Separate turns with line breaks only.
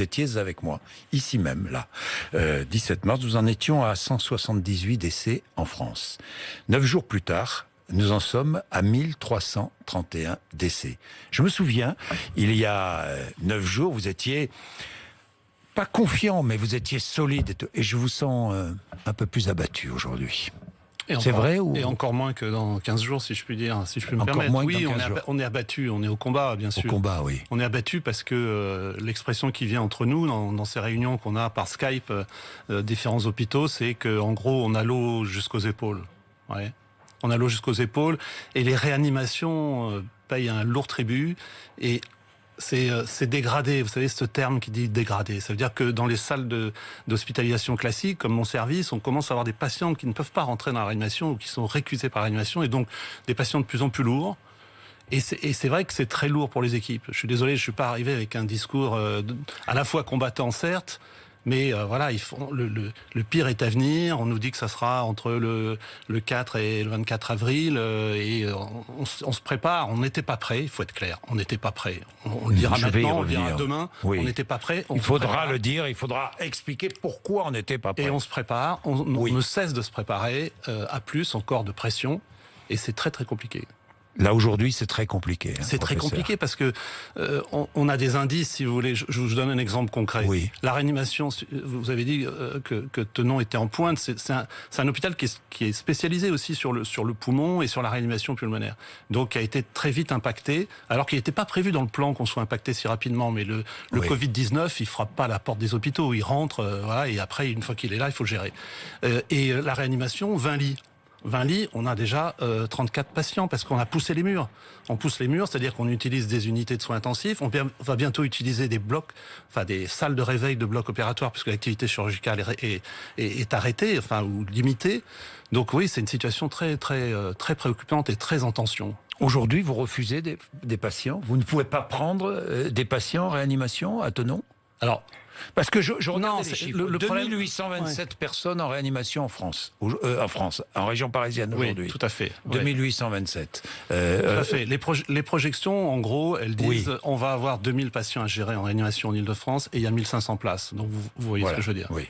Vous étiez avec moi, ici même, là. 17 mars, nous en étions à 178 décès en France. 9 jours plus tard, nous en sommes à 1331 décès. Je me souviens, il y a 9 jours, vous étiez pas confiant, mais vous étiez solide. Et je vous sens un peu plus abattu aujourd'hui. C'est vrai ou...
Et encore moins que dans 15 jours, si je puis dire, si je peux me permettre. Oui, on est abattu, on est au combat, bien sûr.
Au combat, oui.
On est abattu parce que l'expression qui vient entre nous, dans ces réunions qu'on a par Skype, différents hôpitaux, c'est qu'en gros, on a l'eau jusqu'aux épaules. Ouais. On a l'eau jusqu'aux épaules, et les réanimations payent un lourd tribut, et c'est dégradé, vous savez ce terme qui dit dégradé. Ça veut dire que dans les salles d'hospitalisation classiques, comme mon service, on commence à avoir des patients qui ne peuvent pas rentrer dans la réanimation ou qui sont récusés par la réanimation, et donc des patients de plus en plus lourds. Et c'est vrai que c'est très lourd pour les équipes. Je suis désolé, je suis pas arrivé avec un discours à la fois combattant, certes, mais voilà, le pire est à venir. On nous dit que ça sera entre le 4 et le 24 avril, et on se prépare. On n'était pas prêt, il faut être clair. On n'était pas prêt. On le dira maintenant, on le dira demain. Oui. On n'était pas prêt.
Il faudra le dire, il faudra expliquer pourquoi on n'était pas prêt.
Et on se prépare, on ne cesse de se préparer à plus encore de pression, et c'est très très compliqué.
Là, aujourd'hui, c'est très compliqué.
C'est très compliqué parce que on a des indices, si vous voulez. Je vous donne un exemple concret.
Oui.
La réanimation, vous avez dit que Tenon était en pointe. C'est un hôpital qui est spécialisé aussi sur le poumon et sur la réanimation pulmonaire. Donc, qui a été très vite impacté, alors qu'il n'était pas prévu dans le plan qu'on soit impacté si rapidement. Mais le Covid-19, il frappe pas à la porte des hôpitaux. Il rentre, voilà, et après, une fois qu'il est là, il faut le gérer. Et la réanimation, 20 lits. 20 lits, on a déjà 34 patients parce qu'on a poussé les murs. On pousse les murs, c'est-à-dire qu'on utilise des unités de soins intensifs. On va bientôt utiliser des blocs, enfin des salles de réveil de blocs opératoires, puisque l'activité chirurgicale est arrêtée, enfin ou limitée. Donc oui, c'est une situation très préoccupante et très en tension.
Aujourd'hui, vous refusez des patients. Vous ne pouvez pas prendre des patients en réanimation à Tenon? Alors, parce que je regarde les chiffres. 2827 personnes en réanimation en France, en région parisienne aujourd'hui.
Oui, tout à fait.
2827.
Tout à fait. Les projections, en gros, elles disent on va avoir 2000 patients à gérer en réanimation en Ile-de-France et il y a 1500 places. Donc vous voyez ce que je veux dire.
Oui.